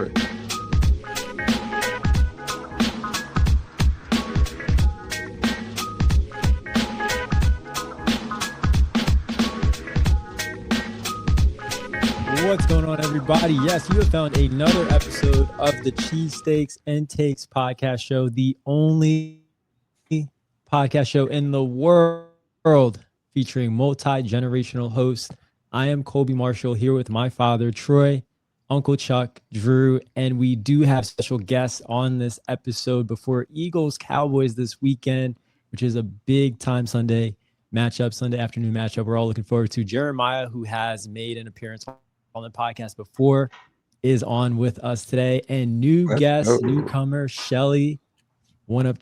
it. What's going on, everybody? Yes, you have found another episode of the Cheesesteaks and Takes podcast show, the only podcast show in the world featuring multi-generational hosts. I am Colby Marshall here with my father, Troy, Uncle Chuck, Drew, and we do have special guests on this episode before Eagles Cowboys this weekend, which is a big time Sunday afternoon matchup. We're all looking forward to. Jeremiah, who has made an appearance on the podcast before, is on with us today, and newcomer Shelley, one of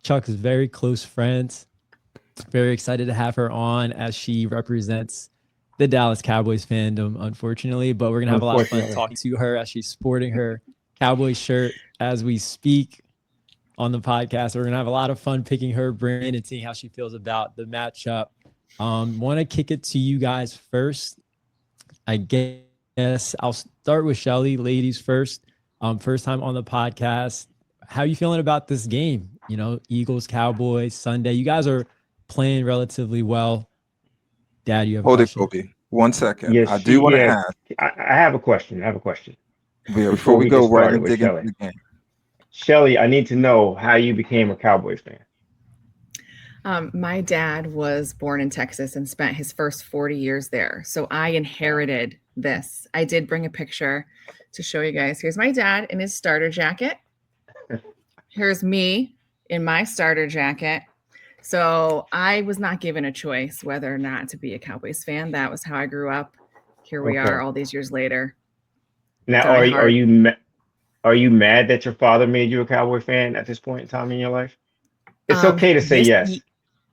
Chuck's very close friends. Very excited to have her on as she represents the Dallas Cowboys fandom, unfortunately, but we're gonna have a lot of fun talking to her as she's sporting her Cowboys shirt as we speak on the podcast. We're gonna have a lot of fun picking her brain and seeing how she feels about the matchup. Want to kick it to you guys first. I guess I'll start with Shelley. Ladies first. First time on the podcast. How are you feeling about this game? You know, Eagles, Cowboys, Sunday. You guys are playing relatively well. Dad, you have a question? Hold it, Kobe. 1 second. Yes, I do want to ask. I have a question. Before we go right and dig into the game. Shelley, I need to know how you became a Cowboys fan. My dad was born in Texas and spent his first 40 years there. So I inherited this. I did bring a picture to show you guys. Here's my dad in his starter jacket. Here's me in my starter jacket. So I was not given a choice whether or not to be a Cowboys fan. That was how I grew up. Here we are all these years later. Now, are you mad that your father made you a Cowboy fan at this point in time in your life? It's okay to say yes.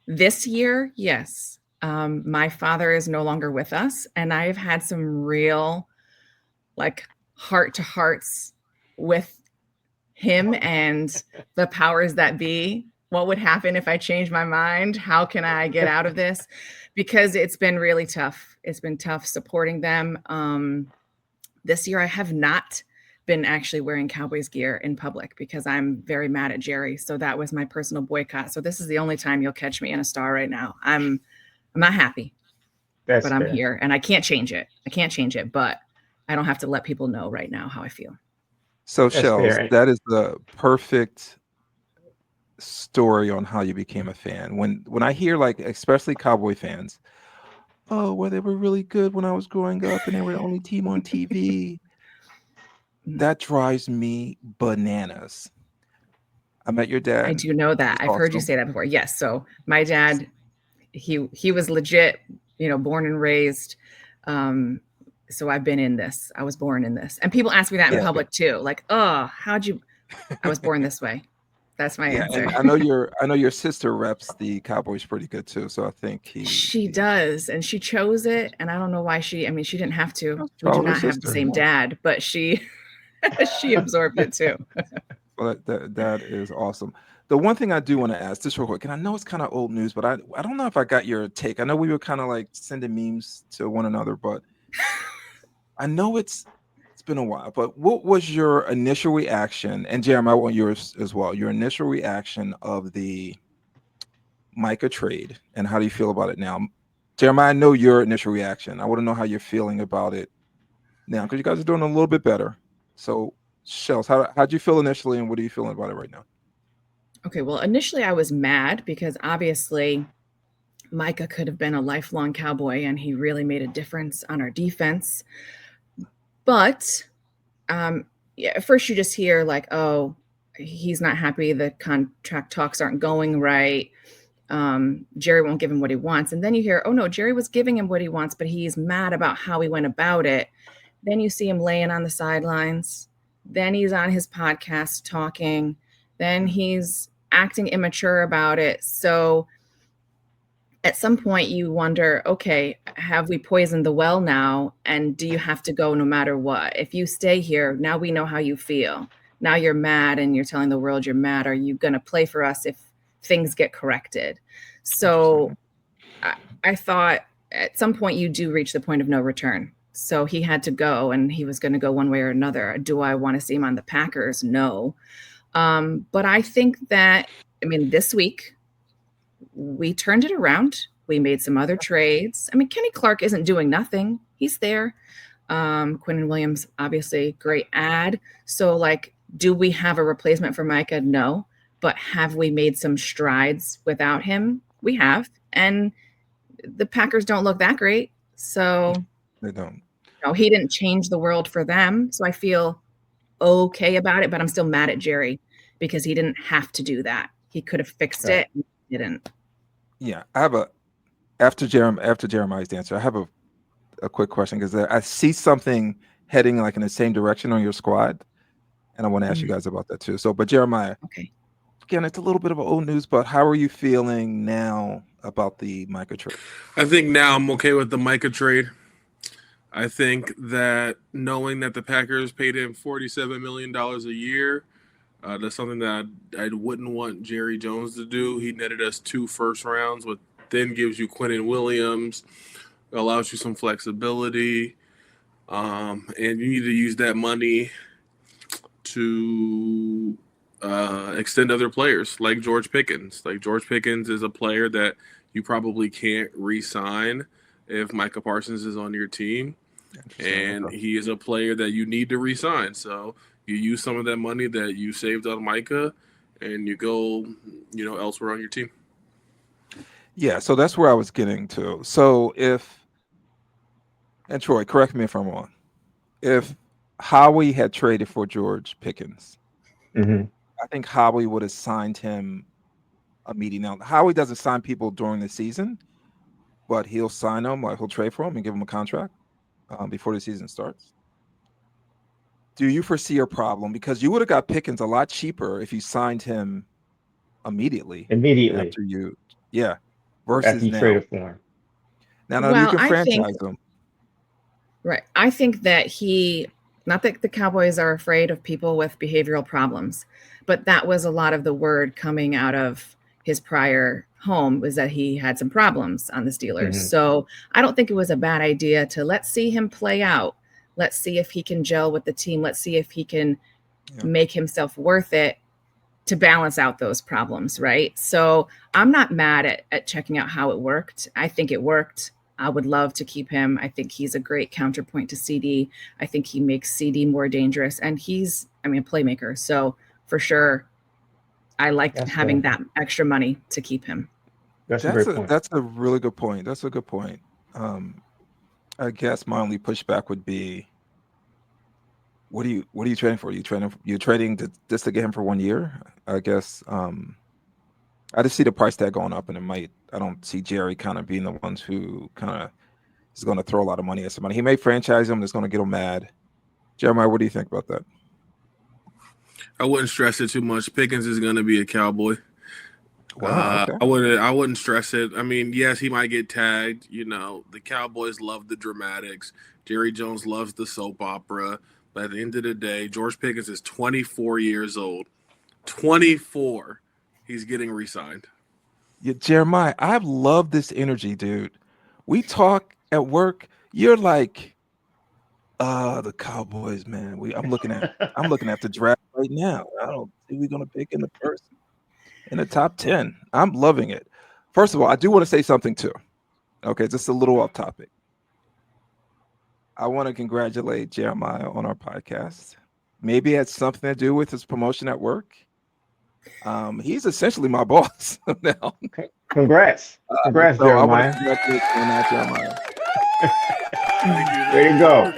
This year, yes. My father is no longer with us, and I've had some real heart-to-hearts with him and the powers that be. What would happen if I change my mind? How can I get out of this? Because it's been really tough. It's been tough supporting them. This year, I have not been actually wearing Cowboys gear in public because I'm very mad at Jerry. So that was my personal boycott. So this is the only time you'll catch me in a star right now. I'm not happy, but I'm here and I can't change it. But I don't have to let people know right now how I feel. So Shells, that is the perfect story on how you became a fan. When I hear especially Cowboy fans, oh, well, they were really good when I was growing up and they were the only team on TV. That drives me bananas. I met your dad. I do know that. I've heard you say that before. Yes. So my dad, he was legit, born and raised. So I've been in this. I was born in this. And people ask me that in public too. Like, oh, I was born this way. That's my answer. And I know your sister reps the Cowboys pretty good too. So I think she does, and she chose it. And I don't know why she didn't have to. We do not have the same dad, but she absorbed it too. Well, that is awesome. The one thing I do want to ask, just real quick, and I know it's kind of old news, but I don't know if I got your take. I know we were kind of sending memes to one another, but I know it's been a while. But what was your initial reaction? And Jeremiah, I want yours as well. Your initial reaction of the Micah trade, and how do you feel about it now? Jeremiah, I know your initial reaction. I want to know how you're feeling about it now, because you guys are doing a little bit better. So, Shells, how'd you feel initially, and what are you feeling about it right now? Okay, well, initially I was mad because obviously Micah could have been a lifelong Cowboy, and he really made a difference on our defense. But at first you just hear oh, he's not happy. The contract talks aren't going right. Jerry won't give him what he wants. And then you hear, oh no, Jerry was giving him what he wants, but he's mad about how he went about it. Then you see him laying on the sidelines. Then he's on his podcast talking. Then he's acting immature about it. So at some point you wonder, okay, have we poisoned the well now? And do you have to go no matter what? If you stay here, now we know how you feel. Now you're mad and you're telling the world you're mad. Are you going to play for us if things get corrected? So I thought at some point you do reach the point of no return. So he had to go, and he was going to go one way or another. Do I want to see him on the Packers? No. But I think that, I mean, this week we turned it around. We made some other trades. I mean, Kenny Clark isn't doing nothing. He's there. Quinnen Williams, obviously, great ad. So, like, do we have a replacement for Micah? No. But have we made some strides without him? We have. And the Packers don't look that great. So they don't. No, he didn't change the world for them. So I feel okay about it, but I'm still mad at Jerry because he didn't have to do that. He could have fixed it and he didn't. Yeah. I have after Jeremiah's answer, I have a quick question because I see something heading like in the same direction on your squad. And I want to ask you guys about that too. So, but Jeremiah, okay. Again, it's a little bit of old news, but how are you feeling now about the Micah trade? I think now I'm okay with the Micah trade. I think that knowing that the Packers paid him $47 million a year, that's something that I wouldn't want Jerry Jones to do. He netted us 2 first rounds, which then gives you Quinnen Williams, allows you some flexibility, and you need to use that money to extend other players like George Pickens. Like George Pickens is a player that you probably can't re-sign if Micah Parsons is on your team, and he is a player that you need to re-sign. So you use some of that money that you saved on Micah, and you go, elsewhere on your team. Yeah, so that's where I was getting to. So and Troy, correct me if I'm wrong, if Howie had traded for George Pickens, I think Howie would have signed him immediately. Now, Howie doesn't sign people during the season, but he'll sign them, like he'll trade for them and give them a contract before the season starts. Do you foresee a problem? Because you would have got Pickens a lot cheaper if you signed him immediately. After you, versus after you now. traded for him. Now you can franchise them. Right. I think that not that the Cowboys are afraid of people with behavioral problems, but that was a lot of the word coming out of his prior home was that he had some problems on the Steelers. So I don't think it was a bad idea to let's see him play out. Let's see if he can gel with the team. Let's see if he can make himself worth it to balance out those problems, right? So I'm not mad at checking out how it worked. I think it worked. I would love to keep him. I think he's a great counterpoint to CD. I think he makes CD more dangerous, and he's, a playmaker. So for sure, I like having that extra money to keep him. That's a really good point. That's a good point. I guess my only pushback would be, what are you trading for? You're trading just to get him for 1 year? I guess I just see the price tag going up, and I don't see Jerry kind of being the ones who kind of is going to throw a lot of money at somebody. He may franchise him, that's going to get him mad. Jeremiah, what do you think about that? I wouldn't stress it too much. Pickens is going to be a Cowboy. Wow, okay. I wouldn't stress it. Yes, he might get tagged. The Cowboys love the dramatics. Jerry Jones loves the soap opera. But at the end of the day, George Pickens is 24 years old. 24. He's getting re-signed. Yeah, Jeremiah, I love this energy, dude. We talk at work. You're like, the Cowboys, man. I'm looking at the draft right now. I don't think we're gonna pick in the top 10. I'm loving it. First of all, I do want to say something too. Okay, just a little off topic. I want to congratulate Jeremiah on our podcast. Maybe it had something to do with his promotion at work. He's essentially my boss now. Okay. Congrats, Jeremiah. I want to congratulate you on that, Jeremiah. There you go.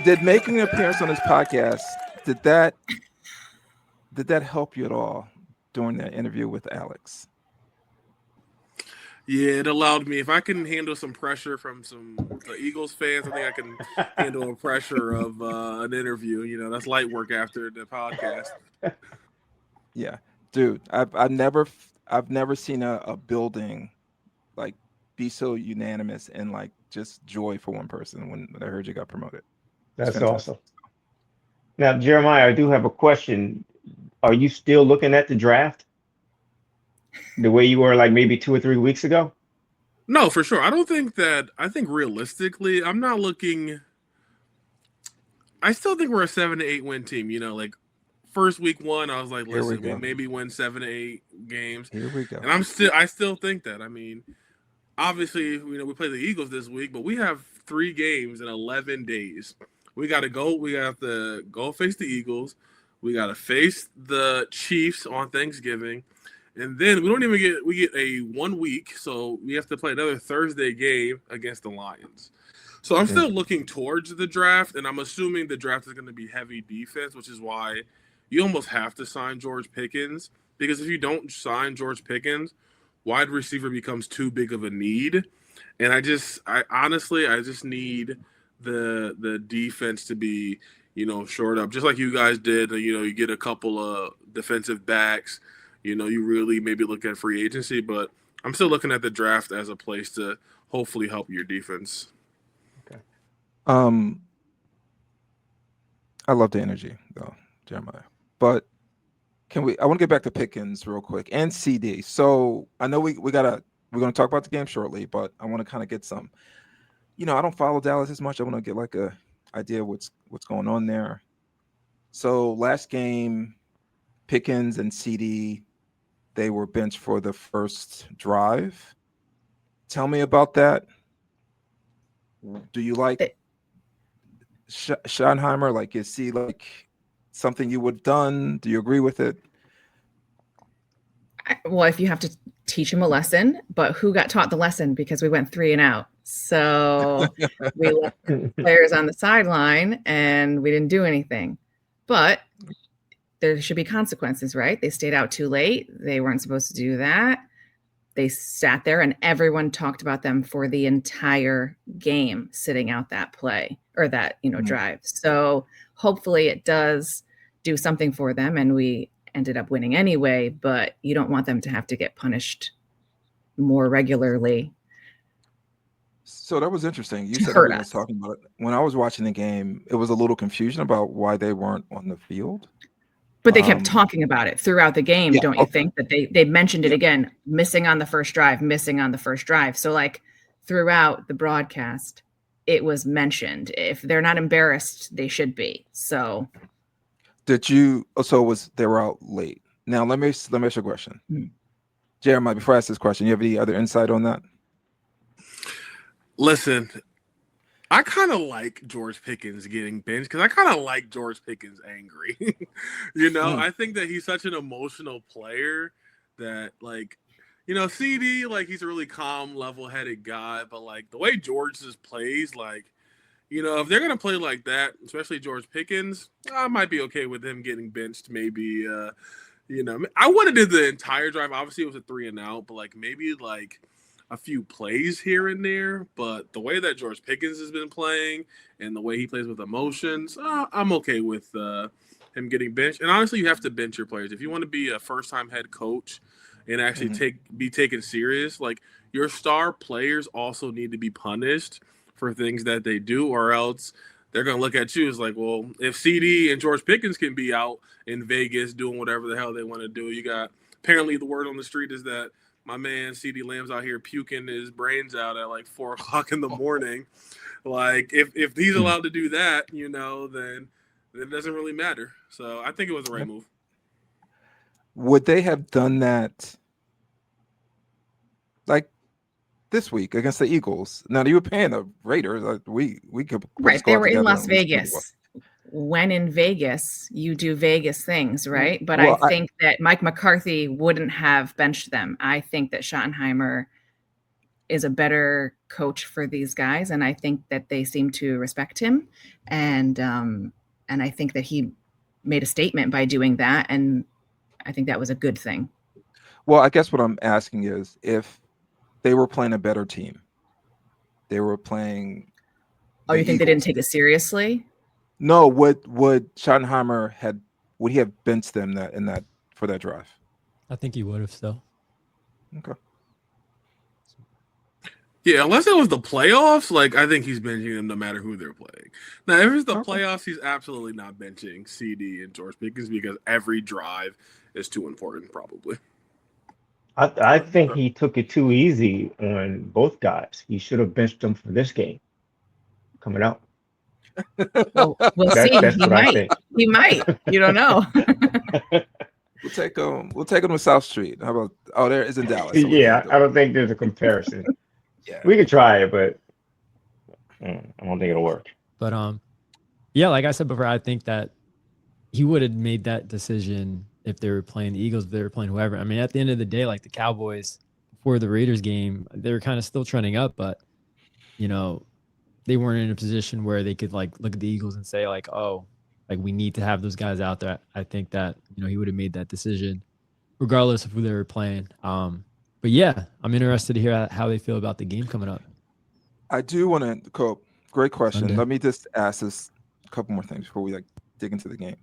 Did making an appearance on this podcast, did that help you at all during that interview with Alex? Yeah, it allowed me. If I can handle some pressure from the Eagles fans, I think I can handle the pressure of an interview. That's light work after the podcast. Yeah, dude, I've never seen a building like be so unanimous and like just joy for one person when I heard you got promoted. That's awesome. Now, Jeremiah, I do have a question. Are you still looking at the draft the way you were like maybe 2 or 3 weeks ago? No, for sure. I think realistically, I'm not looking. I still think we're a 7 to 8 win team. Like first week one, I was like, listen, we maybe win 7 to 8 games. Here we go. And I still think that. I mean, obviously, we play the Eagles this week, but we have 3 games in 11 days. We got to go. We have to go face the Eagles. We got to face the Chiefs on Thanksgiving. And then we get a 1 week, so we have to play another Thursday game against the Lions. So I'm still looking towards the draft, and I'm assuming the draft is going to be heavy defense, which is why you almost have to sign George Pickens, because if you don't sign George Pickens, wide receiver becomes too big of a need. And I honestly need the defense to be, shored up, just like you guys did. You get a couple of defensive backs. You really maybe look at free agency, but I'm still looking at the draft as a place to hopefully help your defense. Okay. I love the energy though, Jeremiah. But I want to get back to Pickens real quick and CD. So I know we're going to talk about the game shortly, but I want to kind of get some, I don't follow Dallas as much. I want to get like a idea what's going on there. So last game, Pickens and CD, they were benched for the first drive. Tell me about that. Do you like Schottenheimer? Like, is he like something you would have done? Do you agree with it? Well, if you have to teach him a lesson, but who got taught the lesson? Because we went 3 and out. So we left players on the sideline and we didn't do anything. But there should be consequences, right? They stayed out too late. They weren't supposed to do that. They sat there and everyone talked about them for the entire game, sitting out that play or that, drive. So hopefully it does do something for them and we ended up winning anyway, but you don't want them to have to get punished more regularly. So that was interesting. You said everyone was talking about it. When I was watching the game, it was a little confusion about why they weren't on the field. But they kept talking about it throughout the game, don't you think? That they mentioned it again, missing on the first drive. So like throughout the broadcast, it was mentioned. If they're not embarrassed, they should be. So they were out late. Now let me ask you a question. Jeremiah, before I ask this question, you have any other insight on that? Listen, I kind of like George Pickens getting benched because I kind of like George Pickens angry. I think that he's such an emotional player that, like, CD, like, he's a really calm, level-headed guy. But, like, the way George just plays, like, if they're going to play like that, especially George Pickens, I might be okay with him getting benched maybe. I wouldn't have did the entire drive. Obviously, it was a 3 and out, but, like, maybe, like, a few plays here and there, but the way that George Pickens has been playing and the way he plays with emotions, I'm okay with him getting benched. And honestly, you have to bench your players. If you want to be a first-time head coach and actually be taken serious, like, your star players also need to be punished for things that they do, or else they're going to look at you as like, well, if CD and George Pickens can be out in Vegas doing whatever the hell they want to do, you got apparently the word on the street is that my man CD Lamb's out here puking his brains out at like 4 o'clock in the morning. Like, if he's allowed to do that, then it doesn't really matter. So I think it was the right move. Would they have done that like this week against the Eagles? Now you were paying the Raiders. Like, we could they were in Las Vegas. When in Vegas, you do Vegas things, right? But I think that Mike McCarthy wouldn't have benched them. I think that Schottenheimer is a better coach for these guys, and I think that they seem to respect him. And I think that he made a statement by doing that, and I think that was a good thing. Well, I guess what I'm asking is if they were playing a better team, they were playing. Oh, you think they didn't take it seriously? No, would Schottenheimer would he have benched them for that drive? I think he would have still. Okay. Yeah, unless it was the playoffs, like, I think he's benching them no matter who they're playing. Now, if it's the playoffs, he's absolutely not benching CD and George Pickens because every drive is too important, probably. I think he took it too easy on both guys. He should have benched them for this game coming out. Well, we'll see. That's He what I might. think. He might. You don't know. We'll take them. We'll take them to South Street. How about? Oh, there is in Dallas. So Yeah, I don't think there's a comparison. Yeah. We could try it, but I don't think it'll work. But yeah, like I said before, I think that he would have made that decision if they were playing the Eagles, if they were playing whoever. I mean, at the end of the day, like the Cowboys before the Raiders game, they were kind of still trending up, but you know, they weren't in a position where they could like look at the Eagles and say like, oh, like we need to have those guys out there. I think that, you know, he would have made that decision regardless of who they were playing. But yeah, I'm interested to hear how they feel about the game coming up. I do want to, Cope, great question. Sunday. Let me just ask this a couple more things before we like dig into the game.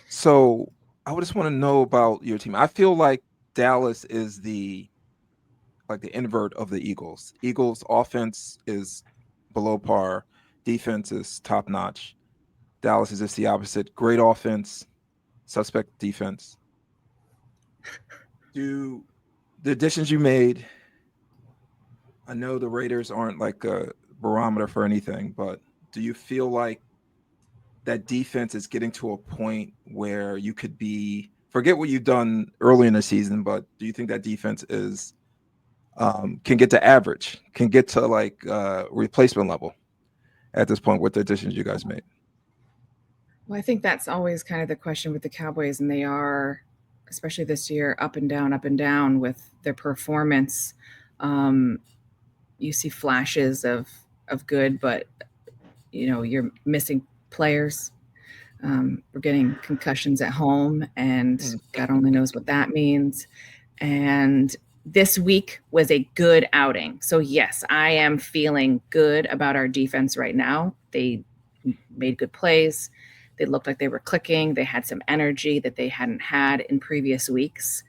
So I would just want to know about your team. I feel like Dallas is the invert of the Eagles. Eagles offense is below par, defense is top notch. Dallas is just the opposite. Great offense, suspect defense. Do the additions you made, I know the Raiders aren't like a barometer for anything, but do you feel like that defense is getting to a point where you could be, forget what you've done early in the season, but do you think that defense is can get to average, can get to like replacement level at this point with the additions you guys made? Well, I think that's always kind of the question with the Cowboys, and they are, especially this year, up and down with their performance. You see flashes of good, but you know, you're missing players. We're getting concussions at home, and God only knows what that means. And this week was a good outing. So yes, I am feeling good about our defense right now. They made good plays. They looked like they were clicking. They had some energy that they hadn't had in previous weeks.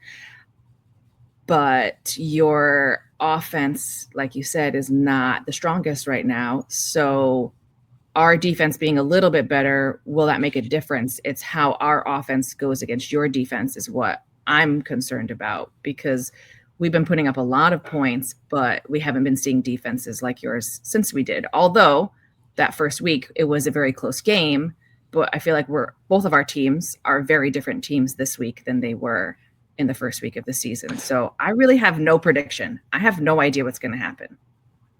But your offense, like you said, is not the strongest right now. So our defense being a little bit better, will that make a difference? It's how our offense goes against your defense is what I'm concerned about, because we've been putting up a lot of points, but we haven't been seeing defenses like yours since we did. Although that first week, it was a very close game, but I feel like both of our teams are very different teams this week than they were in the first week of the season. So I really have no prediction. I have no idea what's going to happen.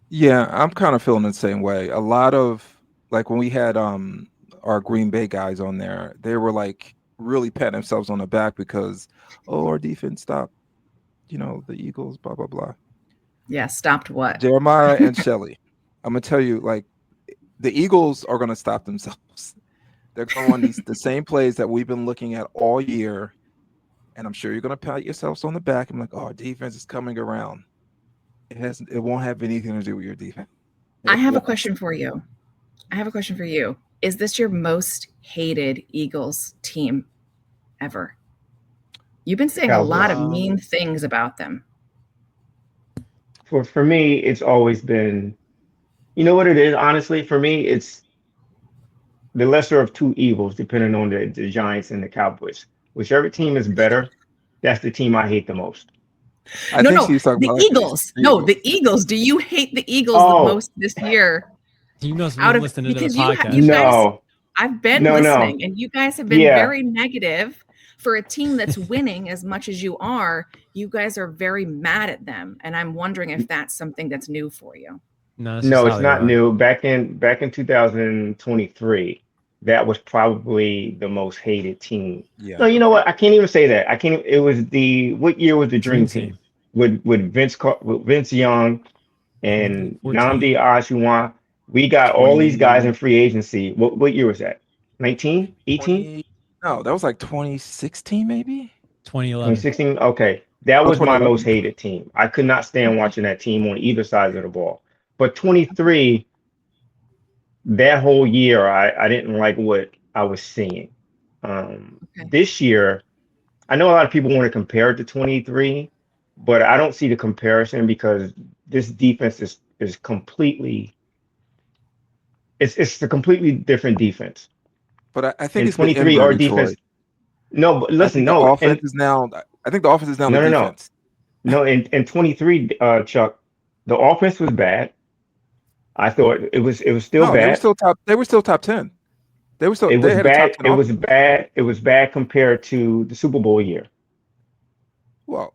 Yeah, I'm kind of feeling the same way. A lot of, like when we had our Green Bay guys on there, they were like really patting themselves on the back because, oh, our defense stopped, you know, the Eagles, blah, blah, blah. Yeah, stopped what? Jeremiah and Shelley. I'm going to tell you, like, the Eagles are going to stop themselves. They're going to run the same plays that we've been looking at all year. And I'm sure you're going to pat yourselves on the back. I'm like, oh, our defense is coming around. It won't have anything to do with your defense. I have a question for you. Is this your most hated Eagles team ever? You've been saying a lot of mean things about them. For me, it's always been, you know what it is, honestly, for me, it's the lesser of two evils, depending on the Giants and the Cowboys. Whichever team is better, that's the team I hate the most. The Eagles. No, the Eagles. Do you hate the Eagles the most this year? You must have been listening to the podcast. You guys, I've been listening, and you guys have been very negative. For a team that's winning as much as you are, you guys are very mad at them, and I'm wondering if that's something that's new for you. No, it's not new. Back in 2023, that was probably the most hated team. Yeah. No, you know what? I can't even say that. It was what year was the Dream Team with Vince Young and Nnamdi Asomugha? We got all these guys in free agency. What year was that? 19, 18? No, that was like 2016, maybe 2011. 2016. Okay, that was my most hated team. I could not stand watching that team on either side of the ball. But 23, that whole year, I didn't like what I was seeing. This year, I know a lot of people want to compare it to 23, but I don't see the comparison because this defense is completely. It's a completely different defense. But I think in it's 23 our defense. No, but listen, I think the offense is now the defense. No, in 23, Chuck, the offense was bad. I thought it was still No, they were bad. still top. They were still top 10. They were still. It They was had a top bad. 10 It was offense. bad. It was bad compared to the Super Bowl year. Well,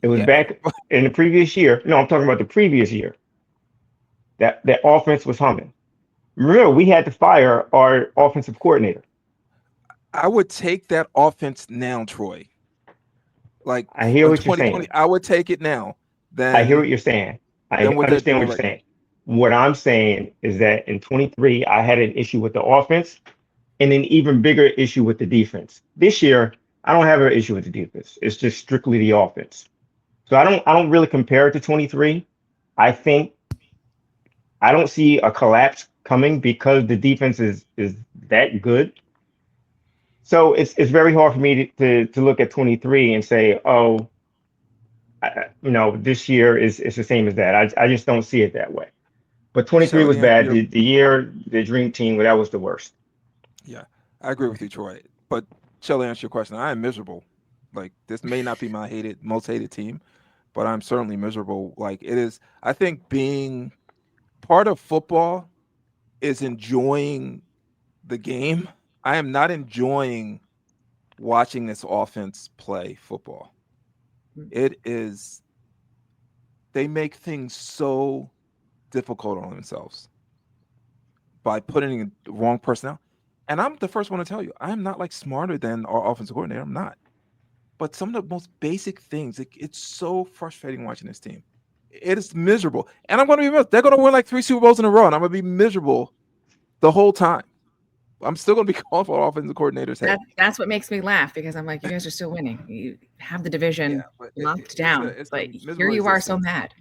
It was yeah. back in the previous year. No, I'm talking about the previous year. That offense was humming. Remember, we had to fire our offensive coordinator. I would take that offense now, Troy. Like I hear in what you're 2020, saying. I would take it now I hear what than you're saying. I than what they're understand doing what you're right now. saying. What I'm saying is that in 23, I had an issue with the offense and an even bigger issue with the defense. This year, I don't have an issue with the defense. It's just strictly the offense. So I don't really compare it to 23. I think I don't see a collapse coming because the defense is that good. So it's very hard for me to look at 23 and say, oh, this year is the same as that. I just don't see it that way. But 23 was Shelley, bad. The year, the dream team, that was the worst. yeah, I agree with you, Troy. But Shelley, answer your question. I am miserable. Like this may not be my most hated team, but I'm certainly miserable. Like it is. I think being part of football is enjoying the game. I am not enjoying watching this offense play football. It is. They make things so difficult on themselves by putting in the wrong personnel. And I'm the first one to tell you, I'm not like smarter than our offensive coordinator. I'm not. But some of the most basic things, it's so frustrating watching this team. It is miserable. And I'm going to be miserable. They're going to win like 3 Super Bowls in a row, and I'm going to be miserable the whole time. I'm still going to be calling for offensive coordinator's head. That's what makes me laugh because I'm like, you guys are still winning. You have the division locked down, but here you are so mad.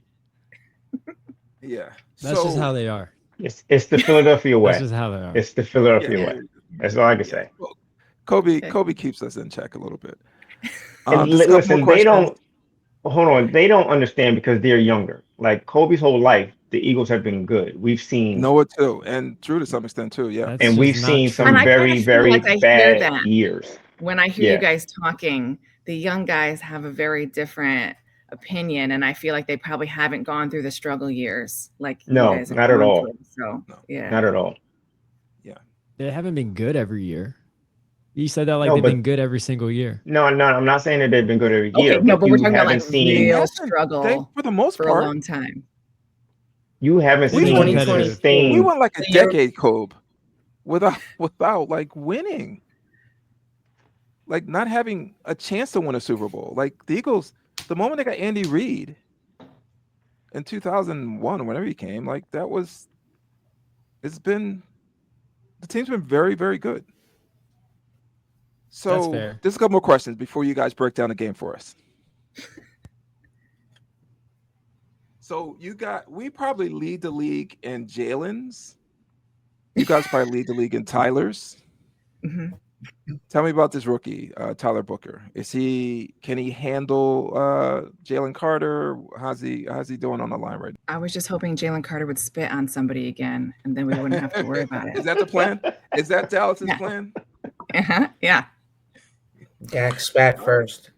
Yeah. That's just how they are. It's the Philadelphia way. That's just how they are. It's the Philadelphia way. That's all I can say. Well, Kobe keeps us in check a little bit. And listen, they don't hold on. They don't understand because they're younger. Like Kobe's whole life, the Eagles have been good. We've seen Noah too, and Drew to some extent too. Yeah, That's and just we've not seen true. some And I very, kinda feel very like I hear bad that. years. When I hear Yeah. you guys talking, the young guys have a very different opinion, and I feel like they probably haven't gone through the struggle years like you No, guys have not at gone all. through. So No. yeah, Not at all. They haven't been good every year. You said that like No, they've but been good every single year. no, I'm not saying that they've been good every okay, year, no, but but we're you talking about haven't like seen real They, struggle for the most for a part, long time. you haven't They've been seen competitive. we sustained. went like a So you're- decade, Kobe, without like winning, like not having a chance to win a Super Bowl. Like the Eagles, the moment they got Andy Reid in 2001, whenever he came, like the team's been very, very good. That's So fair. there's a couple more questions before you guys break down the game for us. So we probably lead the league in Jalen's. You guys probably lead the league in Tyler's. Mhm. Tell me about this rookie, Tyler Booker. Can he handle Jalen Carter? How's he doing on the line right I was just hoping Jalen Carter would spit on somebody again, and then we wouldn't have to worry about now? Is it. that the plan? Is that Dallas's Yeah. plan? Yeah. Dak spat first.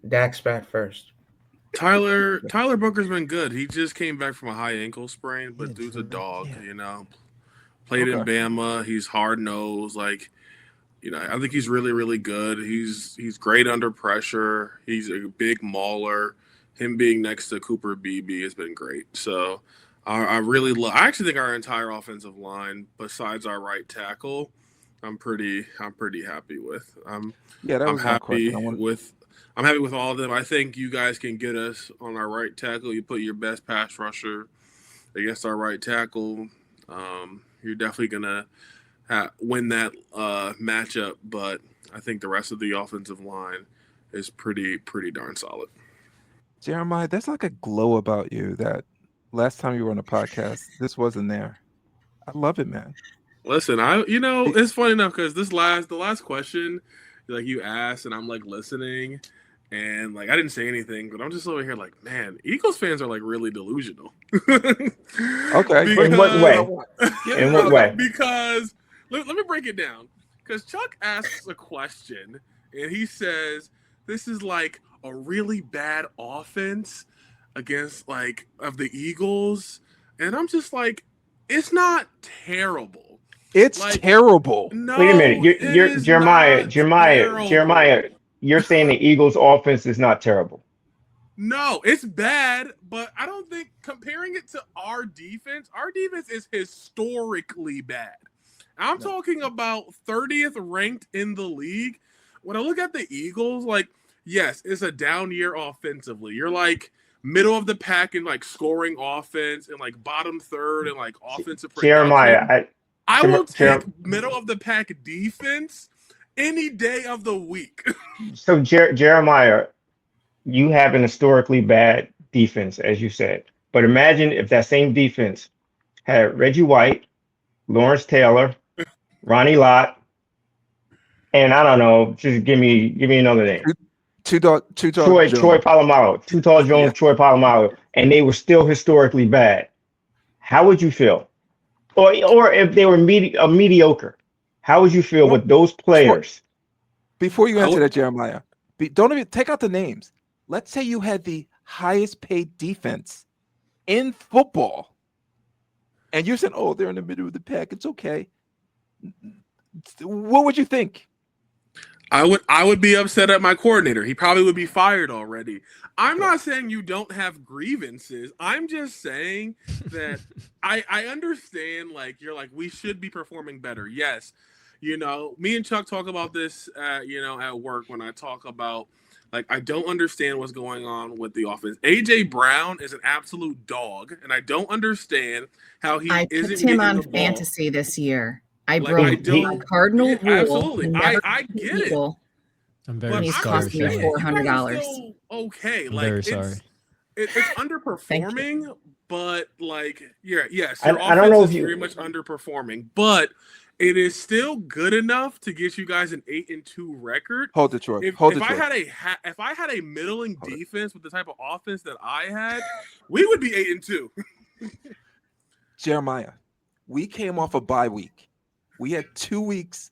Tyler Booker's been good. He just came back from a high ankle sprain, but dude's a dog. Yeah. Played in Okay. Bama. He's hard nosed. Like, I think he's really, really good. He's great under pressure. He's a big mauler. Him being next to Cooper Beebe has been great. So I really love. I actually think our entire offensive line, besides our right tackle, I'm pretty happy with. Yeah, that I'm was my happy question. I'm happy with all of them. I think you guys can get us on our right tackle. You put your best pass rusher against our right tackle. You're definitely gonna win that matchup. But I think the rest of the offensive line is pretty darn solid. Jeremiah, there's like a glow about you that last time you were on the podcast, this wasn't there. I love it, man. Listen, it's funny enough because the last question, like you asked, and I'm like listening, and like I didn't say anything, but I'm just over here like, man, Eagles fans are like really delusional. Okay. In what way? In what way? Because let me break it down. Because Chuck asks a question, and he says, "This is like a really bad offense against like of the Eagles, and I'm just like, it's not terrible. It's Like, terrible. Wait a minute. no, You're, it you're is not Jeremiah. terrible. You're saying the Eagles' offense is not terrible. No, it's bad, but I don't think comparing it to our defense is historically bad. I'm talking about 30th ranked in the league. When I look at the Eagles, like, yes, it's a down year offensively. You're like middle of the pack in like scoring offense and like bottom third and like offensive production. Jeremiah, I will take middle of the pack defense any day of the week. so Jeremiah, you have an historically bad defense, as you said. But imagine if that same defense had Reggie White, Lawrence Taylor, Ronnie Lott, and I don't know, just give me another name. Two dog Troy Polamalu, Too Tall Jones, Troy Polamalu, and they were still historically bad. How would you feel? Or if they were mediocre, how would you feel with those players? Before you answer that, Jeremiah, don't even take out the names. Let's say you had the highest paid defense in football, and you're saying, "Oh, they're in the middle of the pack. It's okay." What would you think? I would be upset at my coordinator. He probably would be fired already. I'm not saying you don't have grievances. I'm just saying that I understand, like, you're like, we should be performing better. Yes. You know, me and Chuck talk about this at work when I talk about, like, I don't understand what's going on with the offense. AJ Brown is an absolute dog, and I don't understand how he isn't put him on the ball. fantasy this year. I Like, broke I a cardinal rule. absolutely. I get it. I'm But very he's sorry. cost me Shelley. $400. Still okay, I'm like very sorry. It's underperforming, but like yes, your I don't know offense if is you- very much underperforming, but it is still good enough to get you guys an 8-2 record. Hold it, Troy. If I had a middling defense with the type of offense that I had, we would be 8-2. Jeremiah, we came off a bye week. We had 2 weeks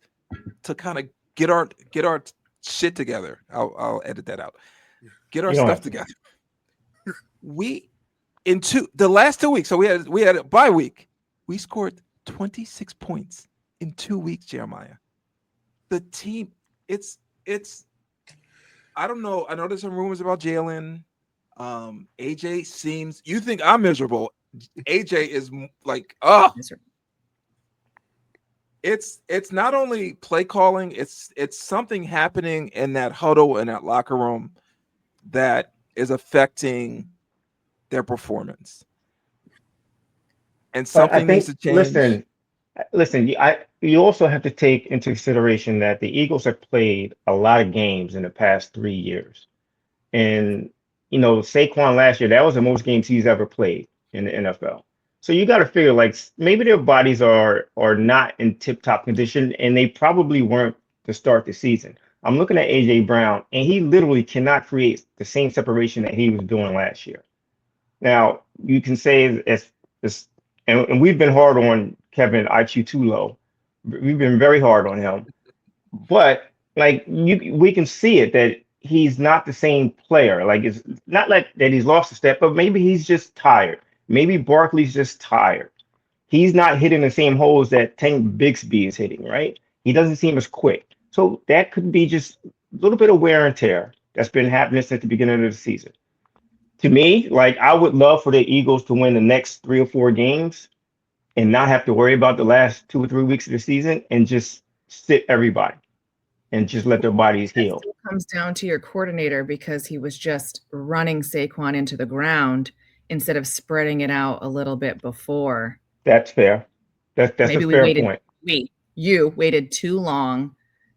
to kind of get our shit together. I'll edit that out. Get our stuff together. The last 2 weeks, so we had a bye week. We scored 26 points in 2 weeks, Jeremiah. The team, it's I don't know. I know there's some rumors about Jalen. AJ seems, you think I'm miserable. AJ is like, it's not only play calling, it's something happening in that huddle, in that locker room, that is affecting their performance. And something needs to change. Listen, you also have to take into consideration that the Eagles have played a lot of games in the past 3 years. And, Saquon last year, that was the most games he's ever played in the NFL. So you got to figure, like, maybe their bodies are not in tip-top condition, and they probably weren't to start the season. I'm looking at AJ Brown, and he literally cannot create the same separation that he was doing last year. Now, you can say and we've been hard on Kevin IQ too low. We've been very hard on him. But, like, we can see it that he's not the same player. Like, it's not like that he's lost a step, but maybe he's just tired. Maybe Barkley's just tired. He's not hitting the same holes that Tank Bigsby is hitting, right? He doesn't seem as quick. So that could be just a little bit of wear and tear that's been happening since the beginning of the season. To me, like, I would love for the Eagles to win the next 3 or 4 games and not have to worry about the last 2 or 3 weeks of the season and just sit everybody and just let their bodies heal. It comes down to your coordinator, because he was just running Saquon into the ground instead of spreading it out a little bit before. That's fair. That's Maybe a fair point. You waited too long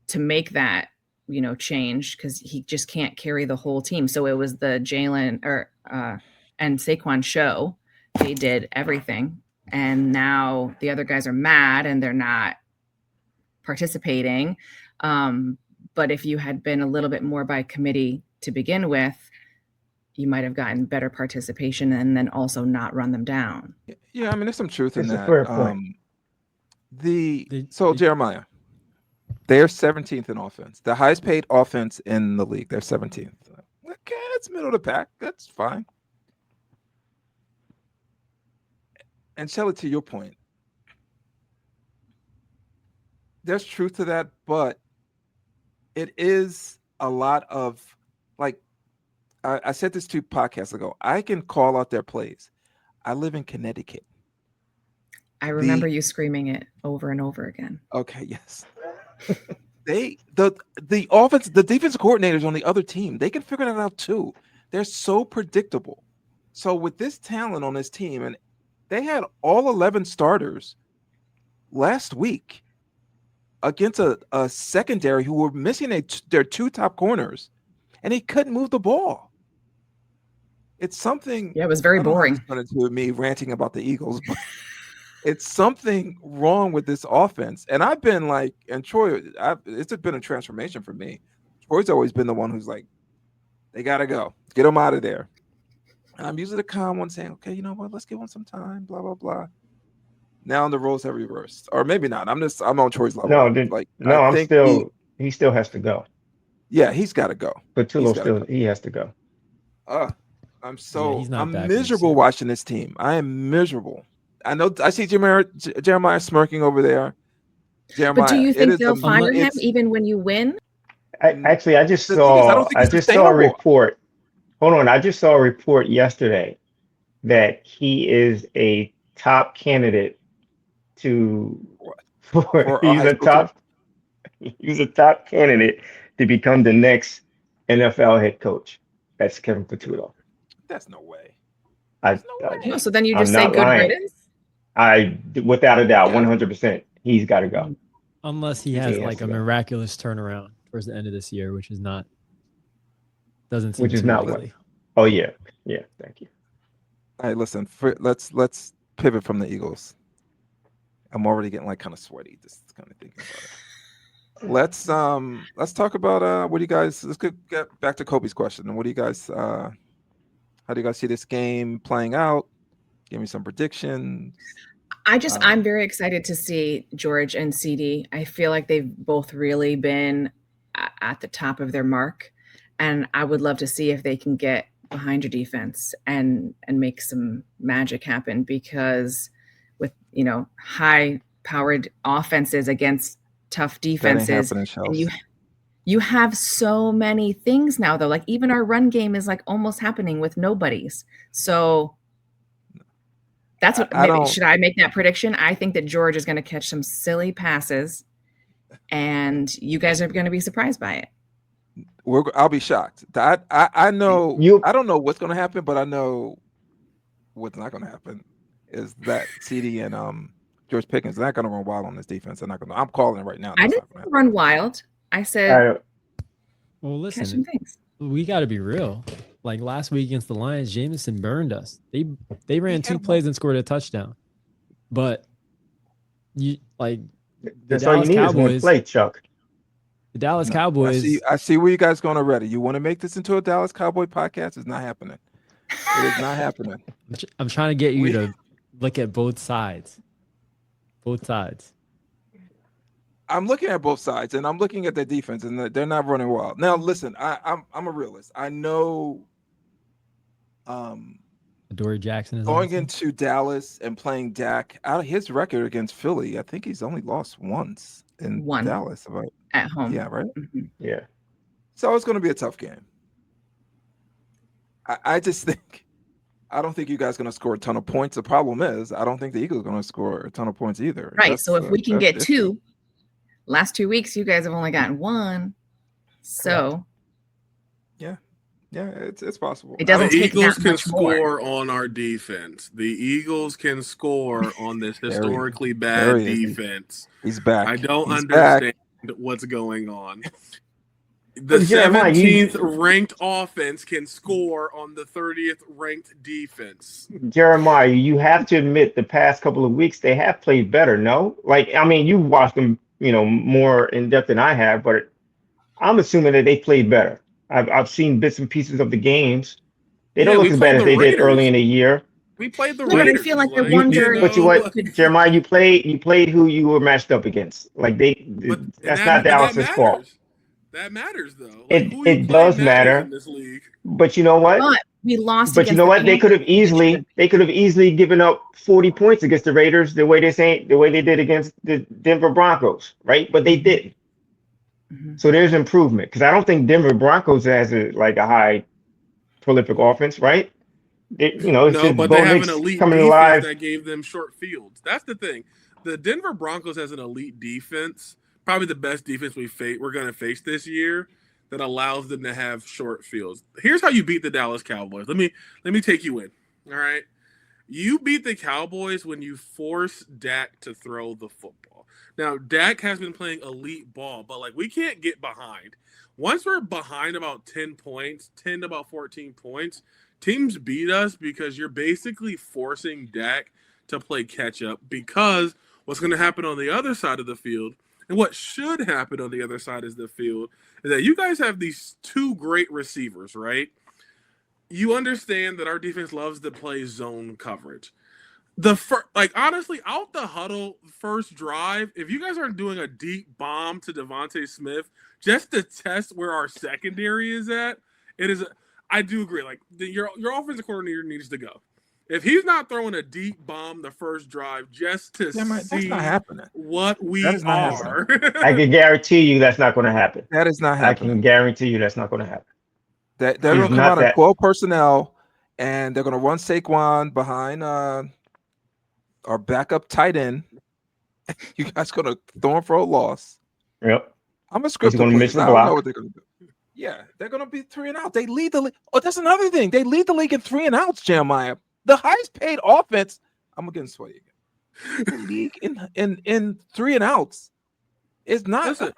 to make that, change, because he just can't carry the whole team. So it was the Jalen and Saquon show. They did everything. And now the other guys are mad and they're not participating. But if you had been a little bit more by committee to begin with, you might have gotten better participation and then also not run them down. Yeah, I mean, there's some truth in that. A fair point. Jeremiah, they're 17th in offense, the highest paid offense in the league. They're 17th. It's middle of the pack. That's fine. And Shelley, to your point, there's truth to that, but it is a lot of like I said this 2 podcasts ago. I can call out their plays. I live in Connecticut. I remember you screaming it over and over again. Okay, yes. The offense, the defensive coordinators on the other team, they can figure that out too. They're so predictable. So with this talent on this team, and they had all 11 starters last week against a secondary who were missing their 2 top corners, and they couldn't move the ball. It's something. Yeah, it was very boring. It's going to do with me ranting about the Eagles, but it's something wrong with this offense. And I've been like, and Troy, it's been a transformation for me. Troy's always been the one who's like, they got to go. Get them out of there. And I'm usually the calm one saying, okay, you know what? Let's give them some time, blah, blah, blah. Now the roles have reversed. Or maybe not. I'm on Troy's level. He still has to go. Yeah, he's got to go. But he has to go. I'm miserable watching this team. I am miserable. I know I see Jeremiah smirking over there. But do you think they'll fire him even when you win? I just saw a report. Hold on. I just saw a report yesterday that he is a top candidate he's a top candidate to become the next NFL head coach. That's Kevin Patullo. That's no way. So then you just say good riddance? Without a doubt, 100%, he's got to go. Unless he has like a miraculous turnaround towards the end of this year, which is not likely. Oh yeah, thank you. All right, listen, let's pivot from the Eagles. I'm already getting like kind of sweaty just kind of thinking about it. Let's talk about what do you guys, let's get back to Kobe's question. What do you guys how do you guys see this game playing out? Give me some predictions. I'm very excited to see George and CD. I feel like they've both really been at the top of their mark, and I would love to see if they can get behind your defense and make some magic happen, because with high powered offenses against tough defenses, and you have so many things now though. Like even our run game is like almost happening with nobodies. So that's what should I make that prediction? I think that George is going to catch some silly passes and you guys are going to be surprised by it. I'll be shocked. I know I don't know what's going to happen, but I know what's not going to happen is that CD and George Pickens are not going to run wild on this defense. They're not going to. I'm calling it right now. I didn't run wild. I said, well, listen, we got to be real. Like last week against the Lions, Jameson burned us. They ran 2 plays and scored a touchdown. But that's all you need is one play, Chuck. The Dallas Cowboys. I see where you guys going already. You want to make this into a Dallas Cowboy podcast? It's not happening. It is not happening. I'm trying to get you to look at both sides. Both sides. I'm looking at both sides, and I'm looking at their defense, and they're not running wild. Now, listen, I'm a realist. I know. Adoree Jackson is going into Dallas and playing Dak. Out of his record against Philly, I think he's only lost once in Dallas. At home. Yeah, right? Mm-hmm. Yeah. So it's going to be a tough game. I just think I don't think you guys are going to score a ton of points. The problem is I don't think the Eagles are going to score a ton of points either. Right. So if we can get 2, last 2 weeks you guys have only gotten 1. So yeah, it's possible. It doesn't the take Eagles that can much score more on our defense. The Eagles can score on this historically bad defense. He's back. I don't understand what's going on. The 17th ranked offense can score on the 30th ranked defense. Jeremiah, you have to admit the past couple of weeks they have played better, no? You've watched them, more in depth than I have, but I'm assuming that they played better. I've seen bits and pieces of the games. They don't look as bad as they did early in the year. We played the Raiders. Raiders. I feel like I wonder. But Jeremiah, you played who you were matched up against. That's not Dallas's fault. That matters though. Like, It who you it play does matters matter, in this league. but you know what? But we lost But you against know the what? They could have Panthers. easily given up 40 points against the Raiders the way they did against the Denver Broncos, right? But they didn't. Mhm. So there's improvement because I don't think Denver Broncos has a high prolific offense, right? It's No, just but they Bo have an Nix elite coming defense alive. that gave them short fields. That's the thing. The Denver Broncos has an elite defense, probably the best defense we're going to face this year, that allows them to have short fields. Here's how you beat the Dallas Cowboys. Let me take you in. All right. You beat the Cowboys when you force Dak to throw the football. Now, Dak has been playing elite ball, but we can't get behind. Once we're behind about 10 points, 10 to about 14 points, teams beat us because you're basically forcing Dak to play catch up, because what's going to happen on the other side of the field, and what should happen on the other side of the field, is that you guys have these two great receivers, right? You understand that our defense loves to play zone coverage. Honestly, out the huddle first drive, if you guys aren't doing a deep bomb to Devontae Smith just to test where our secondary is at, I do agree. Your offensive coordinator needs to go. If he's not throwing a deep bomb the first drive just to That's see not happening. what we That is not are, I can guarantee you that's not going to happen. That is not I happening. can guarantee you that's not going to happen. They're going to come out in 12 personnel, and they're going to run Saquon behind our backup tight end. You guys going to throw him for a loss. Yep. I'm a script. He's going to miss the I don't know block. what they're going to do. Yeah, they're going to be 3 and out. They lead the league. Oh, that's another thing. They lead the league in 3 and outs, Jeremiah. The highest paid offense. I'm getting sweaty again. The league in 3 and outs is not. Listen,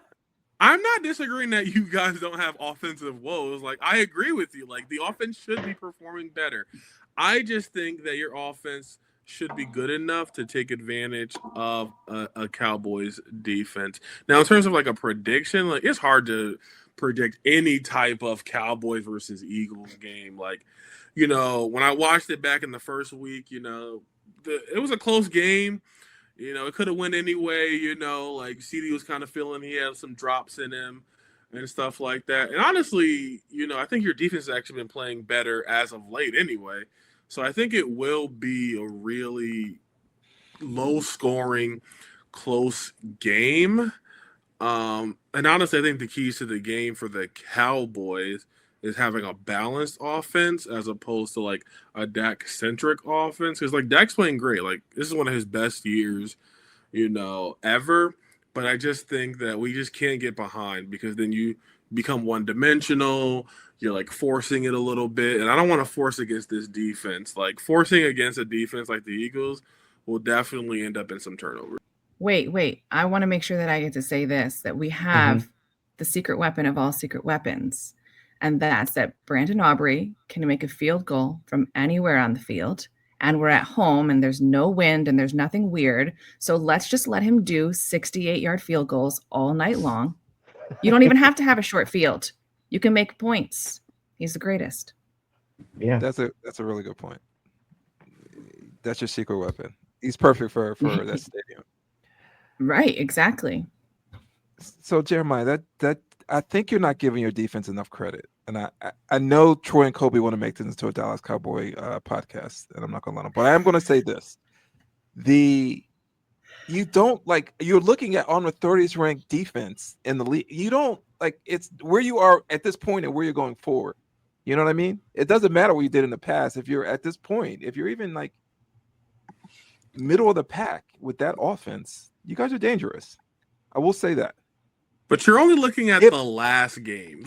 I'm not disagreeing that you guys don't have offensive woes. I agree with you. The offense should be performing better. I just think that your offense should be good enough to take advantage of a Cowboys defense. Now, in terms of a prediction, it's hard to predict any type of Cowboys versus Eagles game. When I watched it back in the first week, it was a close game. It could have went anyway. CD was kind of feeling he had some drops in him and stuff like that. And honestly, I think your defense has actually been playing better as of late anyway. So I think it will be a really low-scoring, close game. And honestly, I think the keys to the game for the Cowboys is having a balanced offense as opposed to a Dak-centric offense. Because Dak's playing great. This is one of his best years, ever. But I just think that we just can't get behind, because then you become one-dimensional. You're forcing it a little bit. And I don't want to force against this defense. Forcing against a defense like the Eagles will definitely end up in some turnovers. Wait. I want to make sure that I get to say this, that we have the secret weapon of all secret weapons. And that's that Brandon Aubrey can make a field goal from anywhere on the field. And we're at home and there's no wind and there's nothing weird. So let's just let him do 68-yard field goals all night long. You don't even have to have a short field. You can make points. He's the greatest. Yeah. That's a really good point. That's your secret weapon. He's perfect for that stadium. Right, exactly. So Jeremiah, that I think you're not giving your defense enough credit. And I know Troy and Kobe want to make this into a Dallas Cowboy podcast, and I'm not going to let them. But I am going to say this: you don't you're looking at on the 30th ranked defense in the league. You don't it's where you are at this point and where you're going forward. You know what I mean? It doesn't matter what you did in the past. If you're at this point, if you're even middle of the pack with that offense, you guys are dangerous. I will say that. But you're only looking at the last game.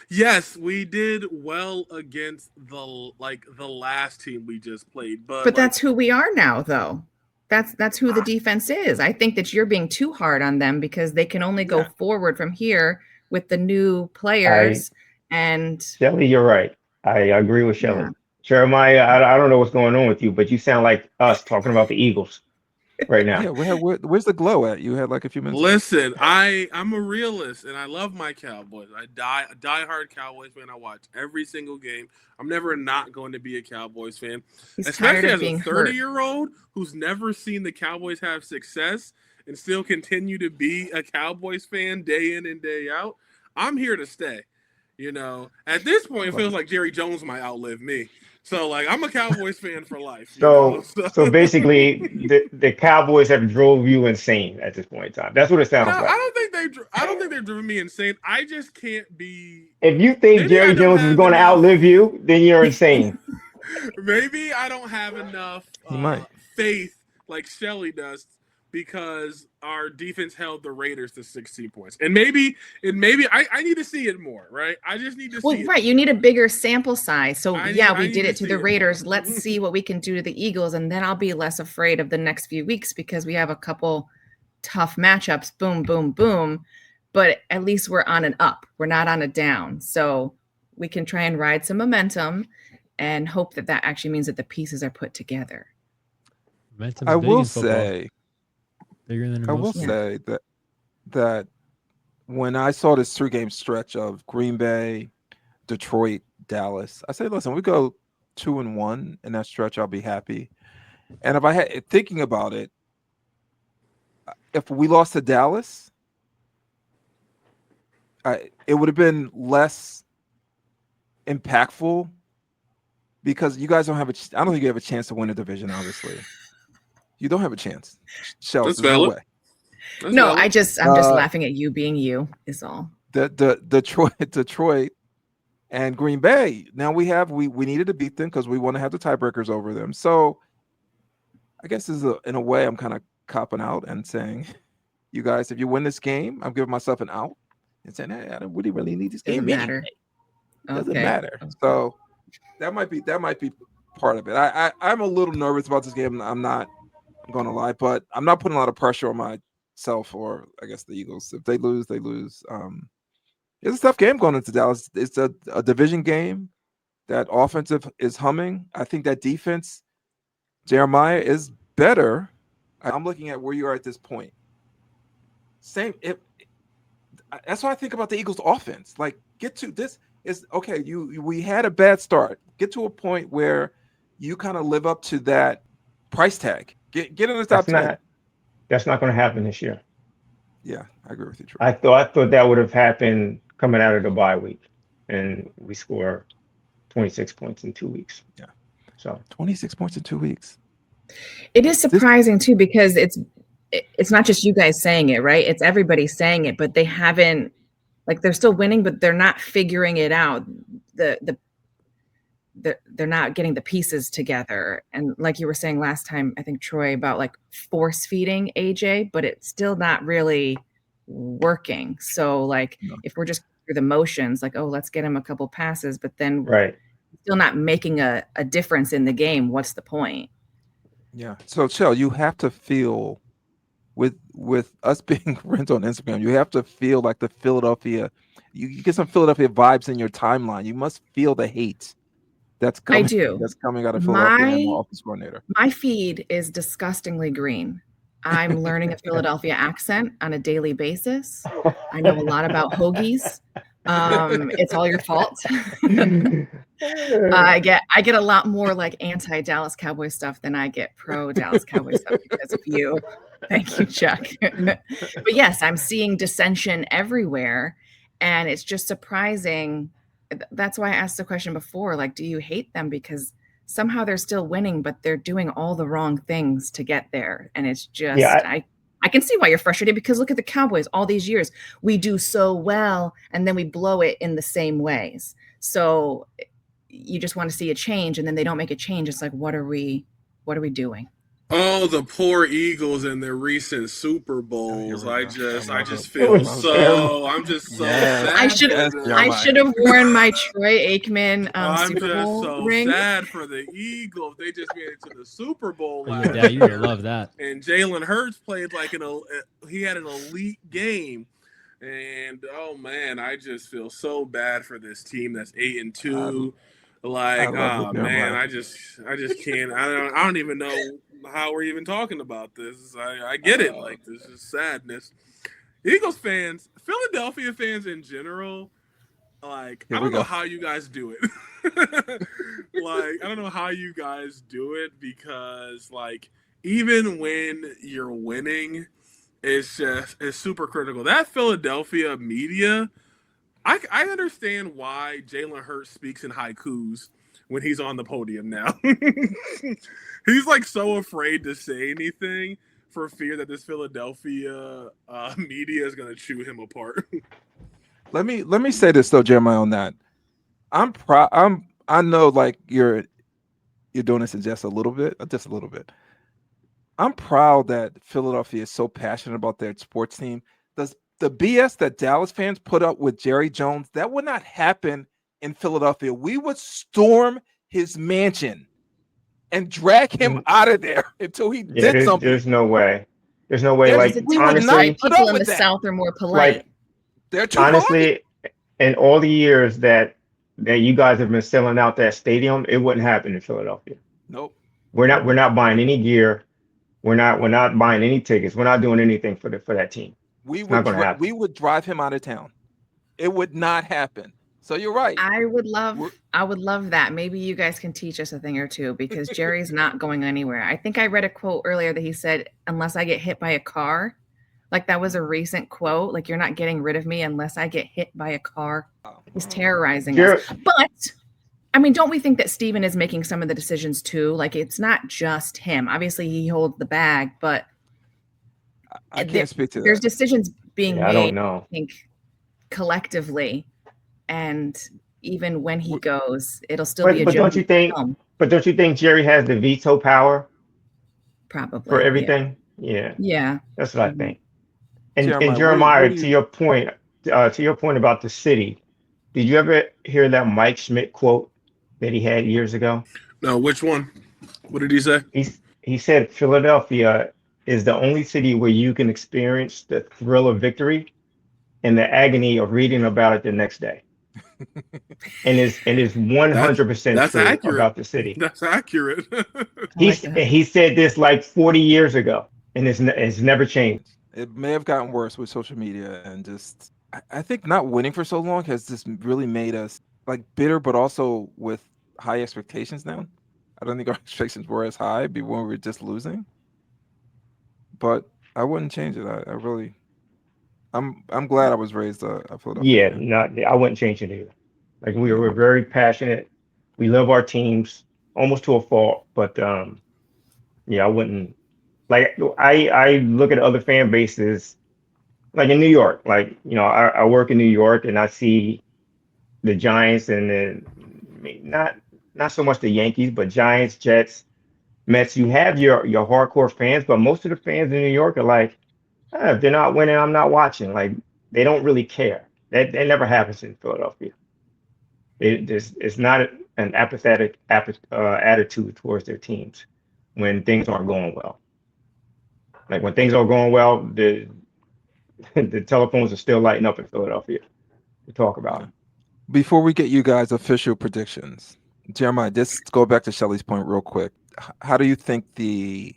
Yes, we did well against the last team we just played, but that's who we are now, though. That's who the defense is. I think that you're being too hard on them because they can only go forward from here with the new players. Shelley, you're right. I agree with Shelley. Yeah. Jeremiah, I don't know what's going on with you, but you sound like us talking about the Eagles right now. Yeah, where's the glow at? You had a few minutes. Listen, I'm a realist and I love my Cowboys. I die-hard Cowboys fan. I watch every single game. I'm never not going to be a Cowboys fan. He's especially as a 30-year-old who's never seen the Cowboys have success and still continue to be a Cowboys fan day in and day out. I'm here to stay. You know, at this point, it feels like Jerry Jones might outlive me. So, like, I'm a Cowboys fan for life. So basically, the Cowboys have drove you insane at this point in time. That's what it sounds like. I don't think they're driving me insane. I just can't be. If you think Jerry Jones is going to outlive you, then you're insane. Maybe I don't have enough faith like Shelley does, because our defense held the Raiders to 16 points. And maybe I need to see it more, right? I just need to see it. Right. You need a bigger sample size. So we did it to the Raiders. Let's see what we can do to the Eagles. And then I'll be less afraid of the next few weeks, because we have a couple tough matchups. Boom, boom, boom. But at least we're on an up. We're not on a down. So we can try and ride some momentum and hope that actually means that the pieces are put together. I will say that when I saw this 3-game stretch of Green Bay, Detroit, Dallas, I say, listen, we go 2-1 in that stretch, I'll be happy. And if I had thinking about it, if we lost to Dallas, it would have been less impactful, because you guys don't have I don't think you have a chance to win a division, obviously. You don't have a chance. Shell, there's no way. No, I'm just laughing at you being you is all. The Detroit and Green Bay. Now we needed to beat them because we want to have the tiebreakers over them. So I guess in a way I'm kind of copping out and saying, you guys, if you win this game, I'm giving myself an out and saying, hey, I don't really need this game. Doesn't matter. So that might be part of it. I'm a little nervous about this game. I'm going to lie, but I'm not putting a lot of pressure on myself or I guess the Eagles. If they lose, they lose. It's a tough game going into Dallas. It's a division game. That offensive is humming. I think that defense, Jeremiah, is better. I'm looking at where you are at this point. That's why I think about the Eagles' offense. Like, get to this is okay. We had a bad start. Get to a point where you kind of live up to that price tag. Get in the top 10. That's not going to happen this year. Yeah, I agree with you, Troy. I thought that would have happened coming out of the bye week, and we score 26 points in 2 weeks. Yeah, so 26 points in 2 weeks. It is surprising too, because it's not just you guys saying it, right? It's everybody saying it, but they haven't, like, they're still winning, but they're not figuring it out. They're not getting the pieces together. And like you were saying last time, I think, Troy, about like force feeding AJ, but it's still not really working. So like, if we're just through the motions, like, oh, let's get him a couple passes, but then still not making a difference in the game, what's the point? Yeah. So Shell, you have to feel with us being friends on Instagram, you have to feel like the Philadelphia, you get some Philadelphia vibes in your timeline. You must feel the hate that's coming. I do. That's coming out of Philadelphia and the offense coordinator. My feed is disgustingly green. I'm learning a Philadelphia accent on a daily basis. I know a lot about hoagies. It's all your fault. I get a lot more like anti-Dallas Cowboys stuff than I get pro-Dallas Cowboys stuff because of you. Thank you, Chuck. But yes, I'm seeing dissension everywhere, and it's just surprising. That's why I asked the question before, like, do you hate them? Because somehow they're still winning, but they're doing all the wrong things to get there. And it's just, I can see why you're frustrated, because look at the Cowboys all these years. We do so well, and then we blow it in the same ways. So you just want to see a change, and then they don't make a change. It's like, what are we doing? Oh, the poor Eagles and their recent Super Bowls. I just feel so. I'm just so sad. I should have worn my Troy Aikman Super Bowl ring. I'm just so sad for the Eagles. They just made it to the Super Bowl last year. You would love that. And Jalen Hurts played like he had an elite game. And oh man, I just feel so bad for this team that's 8-2. Like, oh man, I just can't. I don't even know how we're even talking about this. I get it. Like, this is sadness. Eagles fans, Philadelphia fans in general, like, I don't know how you guys do it. Like, I don't know how you guys do it, because like, even when you're winning, it's super critical. That Philadelphia media, I understand why Jalen Hurts speaks in haikus when he's on the podium now. He's like so afraid to say anything for fear that this Philadelphia media is going to chew him apart. Let me say this though, Jeremiah, on that. I'm proud. I know like you're doing this in just a little bit. I'm proud that Philadelphia is so passionate about their sports team. The BS that Dallas fans put up with Jerry Jones, that would not happen in Philadelphia. We would storm his mansion and drag him out of there until he did something. There's no way. There's no way. There's- Like we would not honestly, put people up in the with that. South are more polite. like They're too honestly, in all the years that you guys have been selling out that stadium, it wouldn't happen in Philadelphia. Nope. We're not buying any gear. We're not buying any tickets. We're not doing anything for that team. We It's not would gonna happen. we would drive him out of town. It would not happen. So you're right. I would love that. Maybe you guys can teach us a thing or two because Jerry's not going anywhere. I think I read a quote earlier that he said, unless I get hit by a car. Like that was a recent quote. Like you're not getting rid of me unless I get hit by a car. He's terrorizing us. But I mean, don't we think that Steven is making some of the decisions too? Like it's not just him. Obviously he holds the bag, but I can't speak to that. There's decisions being made, I don't know. I think, collectively. And even when he goes, it'll still be a But joke. don't you think? But don't you think Jerry has the veto power Probably for everything? Yeah, that's what I think. And Jeremiah, to your point about the city, did you ever hear that Mike Schmidt quote that he had years ago? No, which one? What did he say? He said Philadelphia is the only city where you can experience the thrill of victory and the agony of reading about it the next day. and it's 100% true accurate. About the city. That's accurate. He said this like 40 years ago, and it's never changed. It may have gotten worse with social media and just I think not winning for so long has just really made us like bitter, but also with high expectations now. I don't think our expectations were as high before we were just losing. But I wouldn't change it. I really I'm glad I was raised a Philadelphia. I wouldn't change it either. Like we're very passionate. We love our teams almost to a fault, but I wouldn't. Like I look at other fan bases, like in New York. Like I work in New York and I see the Giants and not so much the Yankees, but Giants, Jets, Mets. You have your hardcore fans, but most of the fans in New York are like, if they're not winning, I'm not watching. Like they don't really care. That never happens in Philadelphia. It's not an apathetic attitude towards their teams when things aren't going well. Like when things are going well, the telephones are still lighting up in Philadelphia to talk about it. Before we get you guys official predictions, Jeremiah, just go back to Shelley's point real quick. How do you think the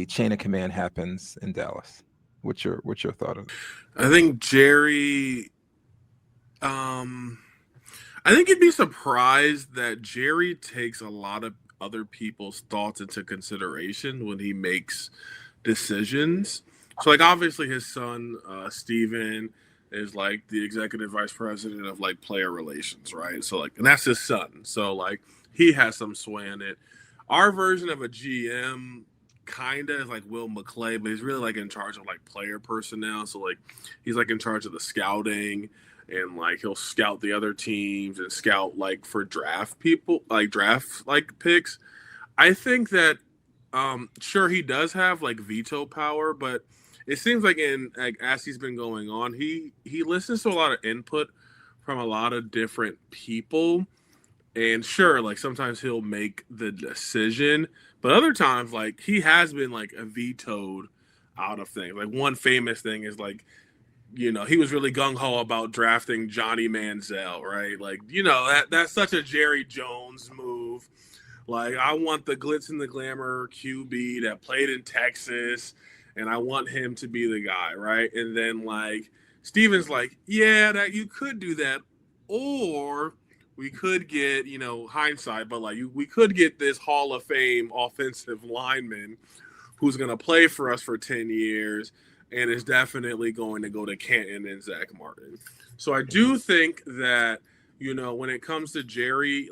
chain of command happens in Dallas? What's your thought on it? I think Jerry. I think you'd be surprised that Jerry takes a lot of other people's thoughts into consideration when he makes decisions. So, like, obviously, his son Steven is like the executive vice president of like player relations, right? So, like, and that's his son. So, like, he has some sway in it. Our version of a GM kind of is like Will McClay, but he's really like in charge of like player personnel. So like he's like in charge of the scouting and like he'll scout the other teams and scout like for draft people, like draft like picks. I think that sure he does have like veto power, but it seems like as he's been going on, he listens to a lot of input from a lot of different people. And sure, like sometimes he'll make the decision, but other times, like he has been like vetoed out of things. Like one famous thing is like, he was really gung ho about drafting Johnny Manziel, right? Like, that's such a Jerry Jones move. Like, I want the glitz and the glamour QB that played in Texas, and I want him to be the guy, right? And then like Steven's like, yeah, that you could do that, or we could get, hindsight, but like we could get this Hall of Fame offensive lineman who's going to play for us for 10 years and is definitely going to go to Canton and Zach Martin. So I do think that, when it comes to Jerry,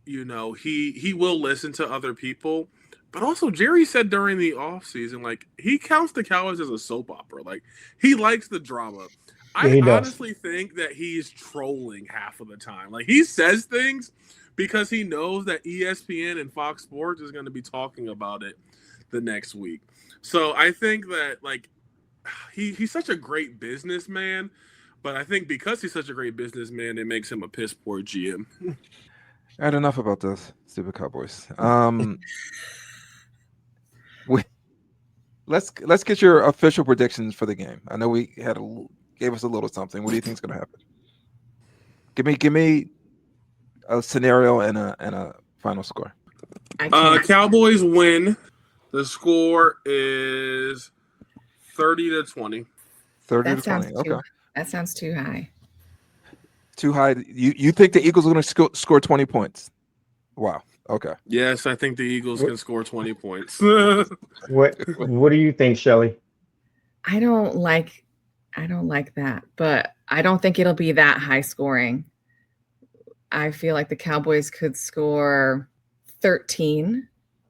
he will listen to other people. But also, Jerry said during the offseason, he counts the Cowboys as a soap opera. He likes the drama. Yeah, he I does. honestly think that he's trolling half of the time. He says things because he knows that ESPN and Fox Sports is going to be talking about it the next week. So I think that, he's such a great businessman, but I think because he's such a great businessman, it makes him a piss poor GM. All right, enough about this stupid Cowboys. Let's get your official predictions for the game. I know we gave us a little something. What do you think is going to happen? Give me a scenario and a final score. Cowboys win. The score is 30-20. 30-20. Okay. That sounds too high. Too high. You think the Eagles are going to score 20 points? Wow. Okay. Yes, I think the Eagles can score 20 points. What do you think, Shelley? I don't like that, but I don't think it'll be that high scoring. I feel like the Cowboys could score 13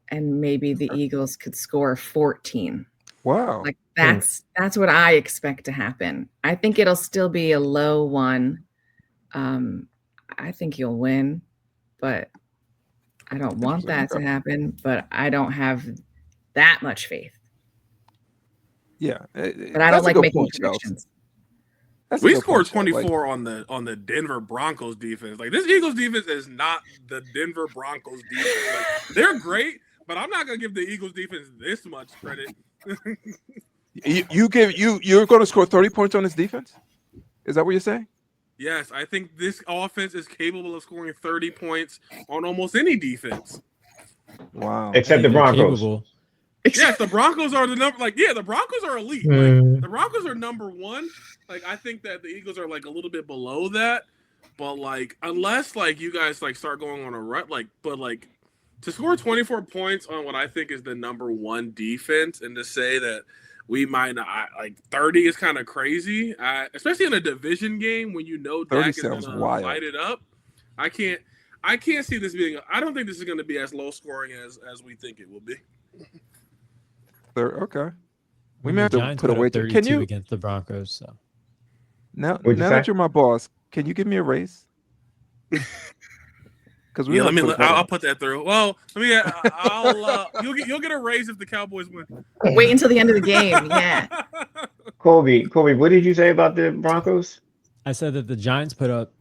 and maybe the Eagles could score 14. Wow. That's what I expect to happen. I think it'll still be a low one. I think you'll win, but I don't want that to happen, but I don't have that much faith. Yeah. But I don't like making predictions. We scored 24 on the Denver Broncos defense. This Eagles defense is not the Denver Broncos defense. They're great, but I'm not going to give the Eagles defense this much credit. You're going to score 30 points on this defense? Is that what you're saying? Yes, I think this offense is capable of scoring 30 points on almost any defense. Wow. Except the Broncos. Yes, the Broncos are the number. The Broncos are elite. The Broncos are number one. I think that the Eagles are a little bit below that. But unless you guys start going on a run, to score 24 points on what I think is the number one defense, and to say that we might not 30 is kind of crazy, especially in a division game when Dak is going to light it up. I can't see this being. I don't think this is going to be as low scoring as we think it will be. Okay, we may have to put a wager. Can you against the Broncos? So now that you're my boss, can you give me a raise? Because I'll put that through. Well, you'll get a raise if the Cowboys win. Wait until the end of the game. Yeah. Colby, what did you say about the Broncos? I said that the Giants put up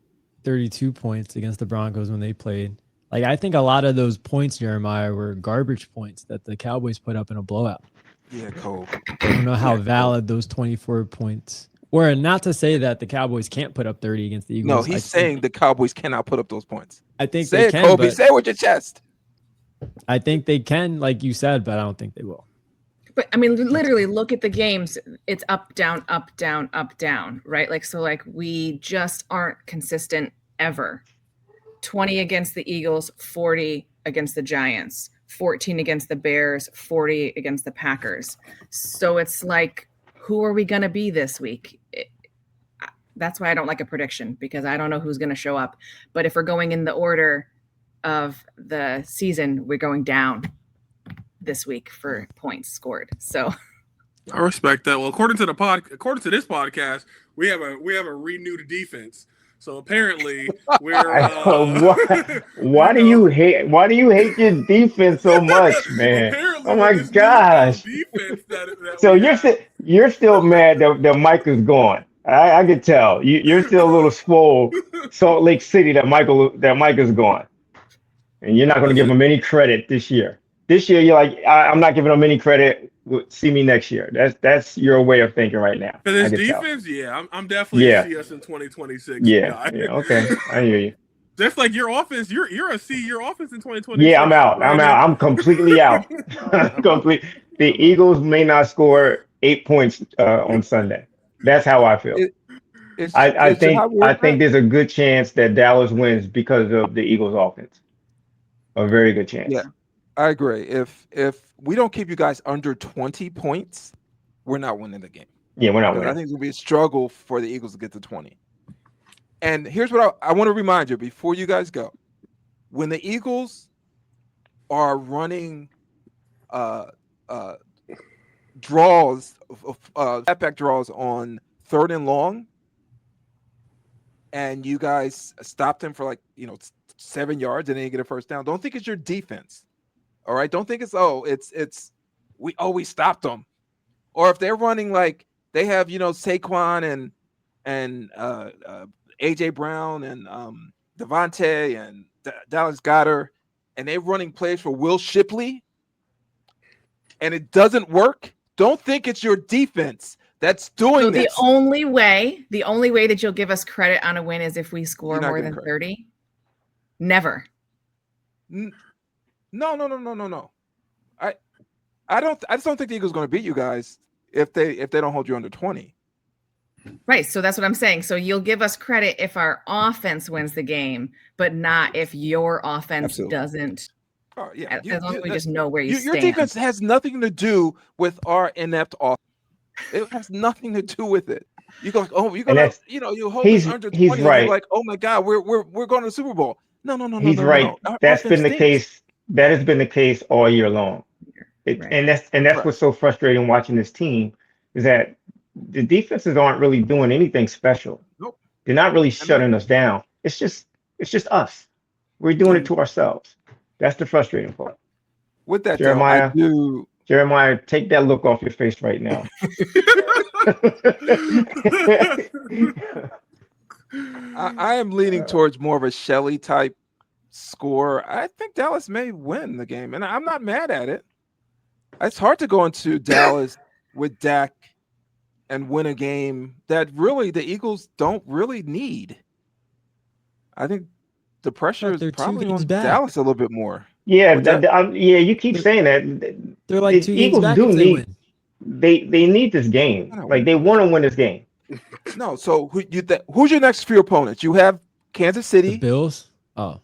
32 points against the Broncos when they played. I think a lot of those points, Jeremiah, were garbage points that the Cowboys put up in a blowout. Yeah, Cole. I don't know how valid those 24 points were. And not to say that the Cowboys can't put up 30 against the Eagles. No, he's saying the Cowboys cannot put up those points. I think they can, Kobe. Say it with your chest. I think they can, like you said, but I don't think they will. But literally look at the games. It's up, down, up, down, up, down, right? We just aren't consistent ever. 20 against the Eagles, 40 against the Giants, 14 against the Bears, 40 against the Packers. So it's who are we going to be this week? That's why I don't like a prediction, because I don't know who's going to show up. But if we're going in the order of the season, we're going down this week for points scored. So I respect that. Well, according to this podcast, we have a renewed defense. So apparently we're why do you hate your defense so much, man? Oh my gosh. So you're still mad that Mike is gone. I could tell. You're still a little swole Salt Lake City that Mike is gone. And you're not going to give him any credit this year. This year, you're I'm not giving him any credit. See me next year. That's your way of thinking right now. For this defense, I'm definitely see us in 2026. Yeah, okay. I hear you. Just like your offense, you're a see your offense in 2026. Yeah, I'm out. I'm completely out. The Eagles may not score 8 points on Sunday. That's how I feel. I think there's a good chance that Dallas wins because of the Eagles' offense. A very good chance. Yeah, I agree. If we don't keep you guys under 20 points, we're not winning the game. Yeah, we're not winning. I think it's going to be a struggle for the Eagles to get to 20. And here's what I want to remind you before you guys go. When the Eagles are running draws, back draws on 3rd and long, and you guys stopped him for like 7 yards and then you get a first down, don't think it's your defense. All right, don't think it's we stopped them. Or if they're running like they have Saquon and AJ Brown and Devontae and Dallas Goedert, and they're running plays for Will Shipley, and it doesn't work, don't think it's your defense that's doing this. The only way that you'll give us credit on a win is if we score more than 30. Never. No. I just don't think the Eagles are going to beat you guys if they don't hold you under 20. Right. So that's what I'm saying. So you'll give us credit if our offense wins the game, but not if your offense doesn't. Oh, yeah. As long as we just know where you stand. Your defense has nothing to do with our inept offense. It has nothing to do with it. You go, you're gonna, you hold us under 20. He's right. You're like, oh my God, we're going to the Super Bowl. No. He's right. That's been the case. That has been the case all year long. Right. And that's what's so frustrating watching this team is that the defenses aren't really doing anything special. Nope. They're not really shutting us down. It's just us. We're doing it to ourselves. That's the frustrating part. With that, Jeremiah, Jeremiah, take that look off your face right now. I am leaning towards more of a Shelley type score. I think Dallas may win the game, and I'm not mad at it. It's hard to go into Dallas with Dak and win a game that really the Eagles don't really need. I think the pressure is probably on Dallas a little bit more. Yeah, you keep saying that. They're like the Eagles do need. They need this game. Like they want to win this game. No, so who's your next few opponents? You have Kansas City, the Bills. Oh,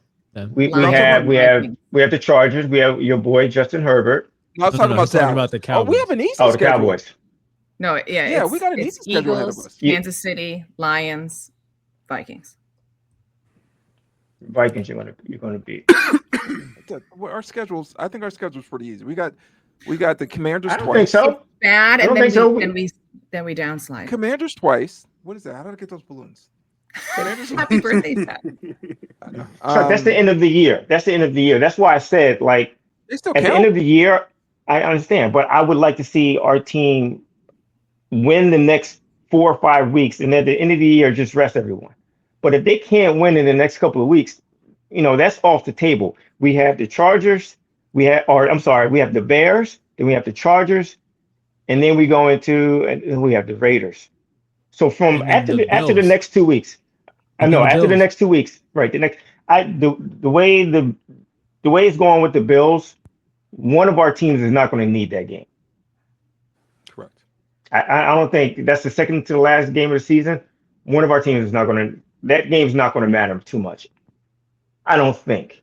we have the Chargers. We have your boy Justin Herbert. No, I was talking about the Cowboys. Oh, we have an easy schedule. The Cowboys. No, yeah, we got an easy schedule ahead of us. Kansas City, Lions, Vikings. Vikings, you're gonna beat. Our schedules. I think our schedule's pretty easy. We got the Commanders I don't twice. think so. It's bad, and then we downslide. Commanders twice. What is that? How did I get those balloons? Happy birthday, Pat. That's the end of the year. That's why I said like they still at count. The end of the year. I understand, but I would like to see our team win the next 4 or 5 weeks, and at the end of the year, just rest everyone. But if they can't win in the next couple of weeks, that's off the table. We have the Chargers, we have the Bears, then we have the Chargers, and then we go into we have the Raiders. So from after the next 2 weeks, after the next 2 weeks, right? The way it's going with the Bills, one of our teams is not going to need that game. Correct. I don't think that's the second to the last game of the season. One of our teams is not going to. That game's not going to matter too much. I don't think.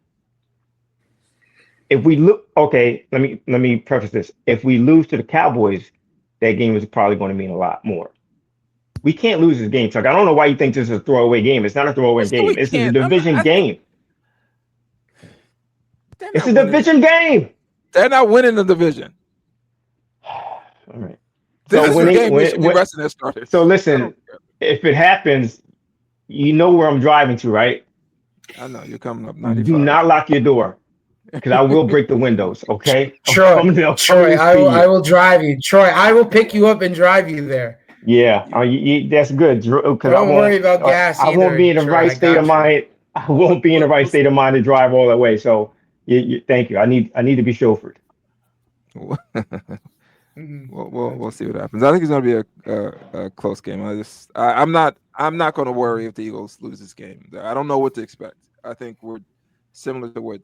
If we look, okay, let me preface this. If we lose to the Cowboys, that game is probably going to mean a lot more. We can't lose this game, Chuck. I don't know why you think this is a throwaway game. It's not a throwaway game. It's a division game. It's a division game. They're not winning the division. All right. This is the game we should be resting their starters. So listen, if it happens, you know where I'm driving to, right? I know you're coming up 95. Do not lock your door, because I will break the windows. Okay, Troy, I will drive you. Troy, I will pick you up and drive you there. Yeah, that's good. Don't worry about gas. I won't be in the right state of mind. I won't be in the right state of mind to drive all that way. So, thank you. I need to be chauffeured. We'll see what happens. I think it's going to be a close game. I'm not going to worry if the Eagles lose this game. I don't know what to expect. I think we're similar to what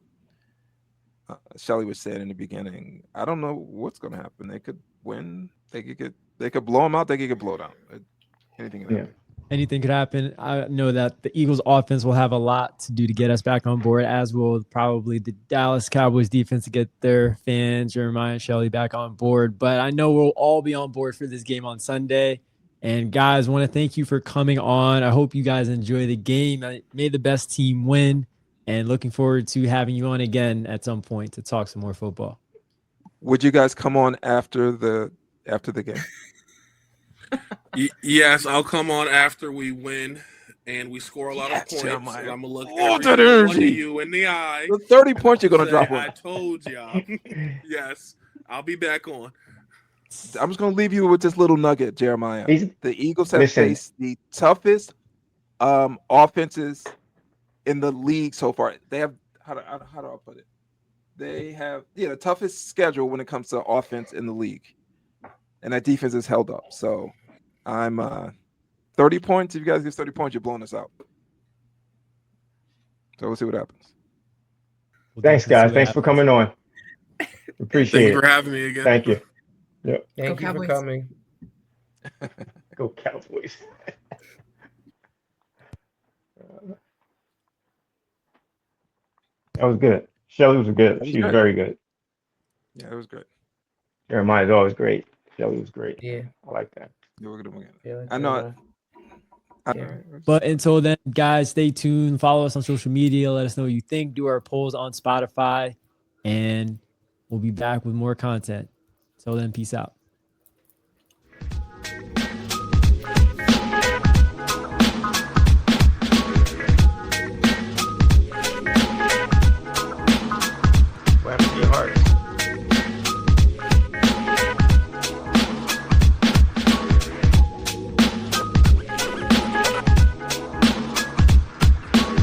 Shelley was saying in the beginning. I don't know what's going to happen. They could win. They could blow them out. They could get blown out. Anything can happen. Anything could happen. I know that the Eagles offense will have a lot to do to get us back on board, as will probably the Dallas Cowboys defense to get their fans, Jeremiah and Shelley, back on board. But I know we'll all be on board for this game on Sunday. And guys, want to thank you for coming on. I hope you guys enjoy the game. May the best team win. And looking forward to having you on again at some point to talk some more football. Would you guys come on after the game? Yes, I'll come on after we win and we score a lot of points. Jeremiah. And I'm gonna look that every one of energy. you in the eye. The 30 points you're gonna say, drop on. I told y'all. Yes, I'll be back on. I'm just gonna leave you with this little nugget, Jeremiah. The Eagles have faced the toughest offenses in the league so far. They have how do I put it? They have the toughest schedule when it comes to offense in the league, and that defense is held up. So I'm 30 points. If you guys get 30 points, you're blowing us out. So we'll see what happens. Thanks, guys. Thanks for coming on. Appreciate it. Thank you for having me again. Thank you. Yep. Thank you for coming. Go Cowboys. That was good. Shelley was good. She was very good. Yeah, it was good. Jeremiah is always great. Shelley was great. Yeah, I like that. Yeah, we're gonna win. Yeah, I know. But until then, guys, stay tuned. Follow us on social media. Let us know what you think. Do our polls on Spotify. And we'll be back with more content. Till then, peace out.